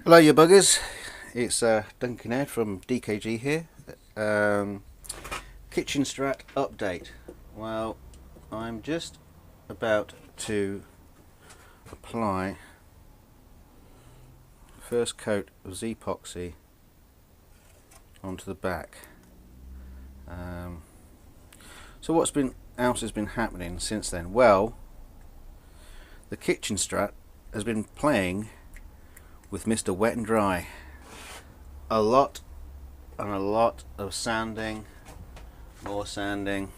Hello you buggers, it's Duncan Ed from DKG here. Kitchen Strat update. Well, I'm just about to apply the first coat of Z-epoxy onto the back. So what's been else has been happening since then? Well, the Kitchen Strat has been playing with Mr. Wet and Dry. A lot of sanding, more sanding,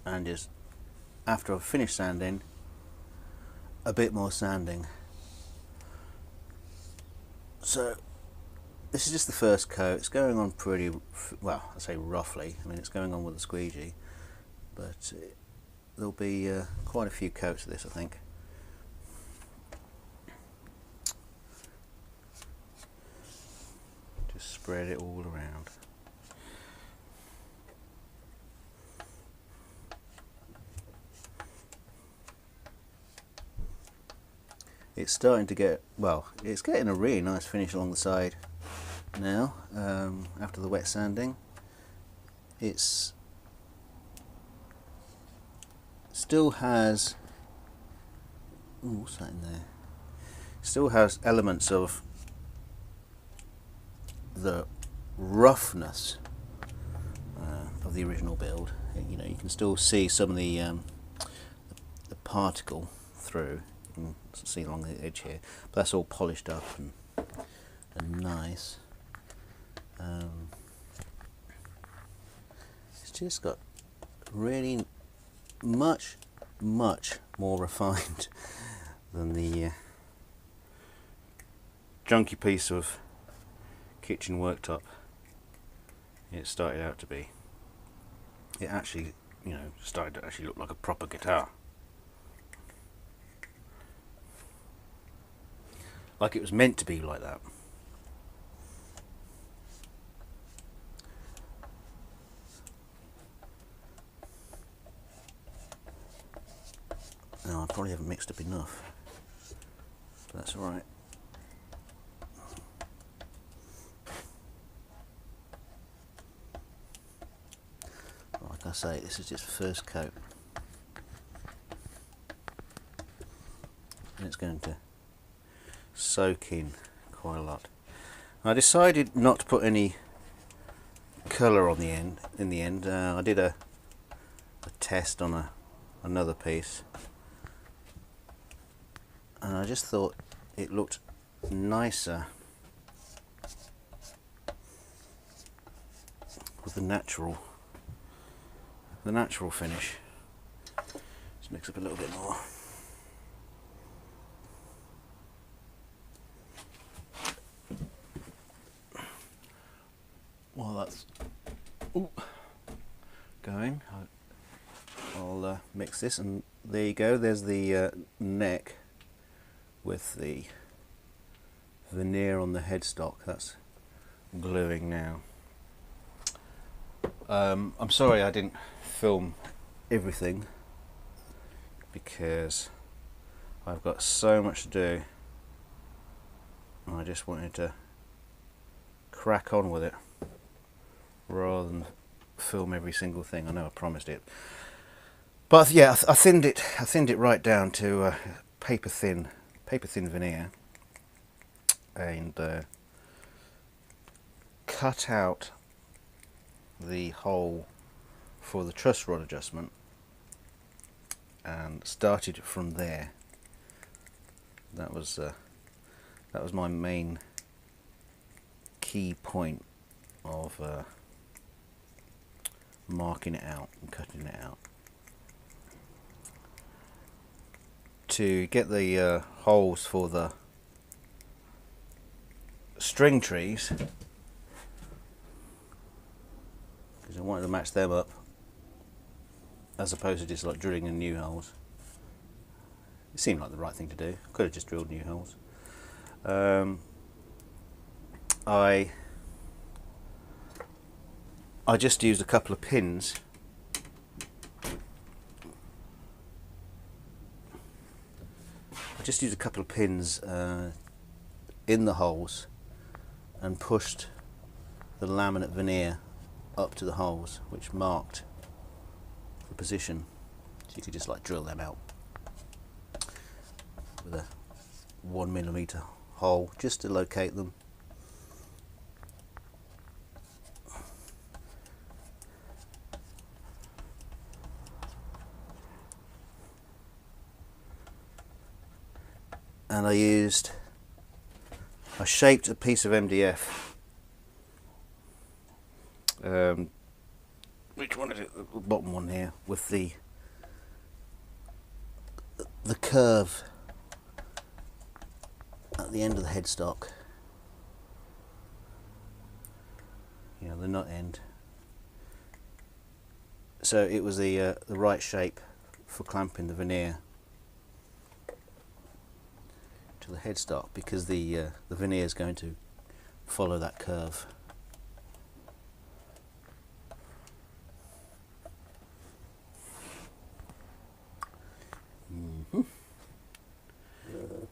and just after I've finished sanding, a bit more sanding. So this is just the first coat. It's going on pretty well, I say roughly. I mean, it's going on with the squeegee, but there'll be quite a few coats of this, I think. Just spread it all around. It's starting to get, well, it's getting a really nice finish along the side now, after the wet sanding. It's still has, ooh, what's that in there? Still has elements of the roughness of the original build. You know, you can still see some of the particle through. You can see along the edge here, but that's all polished up and nice. It's just got really much more refined than the junky piece of kitchen worktop it started out to be. It actually, you know, started to actually look like a proper guitar, like it was meant to be like that. Now I probably haven't mixed up enough, but that's alright. Like I say, this is just the first coat, and it's going to soak in quite a lot. I decided not to put any colour on the end. In the end, I did a test on another piece, and I just thought it looked nicer with the natural finish. Just mix up a little bit more. While that's going, I'll mix this, and there you go. There's the neck with the veneer on the headstock. That's gluing now. I'm sorry I didn't film everything because I've got so much to do. I just wanted to crack on with it rather than film every single thing. I know I promised it, but yeah, I thinned it right down to paper thin veneer, and cut out the hole for the truss rod adjustment and started from there. That was my main key point of marking it out and cutting it out. To get the holes for the string trees, because I wanted to match them up as opposed to just like drilling in new holes. It seemed like the right thing to do. Could have just drilled new holes. I just used a couple of pins just used a couple of pins in the holes and pushed the laminate veneer up to the holes, which marked the position. So you could just like drill them out with a 1mm hole just to locate them. And I shaped a piece of MDF. Which one is it? The bottom one here, with the curve at the end of the headstock. You know, the nut end. So it was the right shape for clamping the veneer to the headstock, because the veneer is going to follow that curve.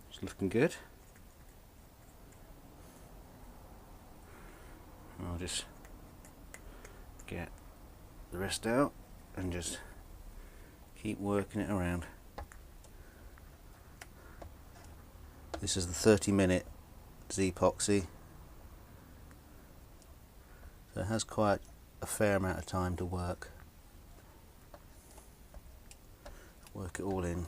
It's looking good. I'll just get the rest out and just keep working it around. This is the 30-minute Z-epoxy, so it has quite a fair amount of time to work it all in.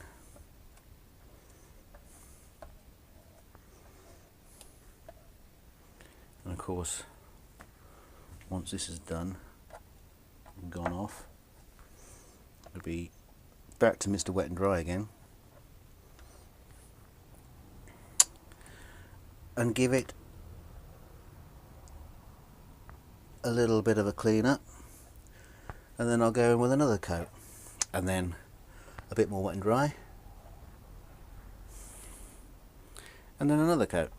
And of course, once this is done and gone off, it'll be back to Mr. Wet and Dry again, and give it a little bit of a clean up, and then I'll go in with another coat, and then a bit more wet and dry, and then another coat.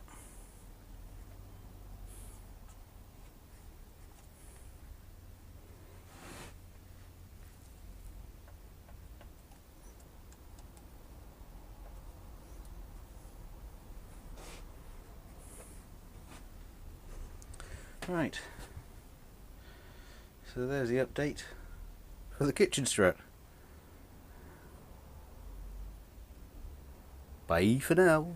Right, so there's the update for the kitchen Strat. Bye for now.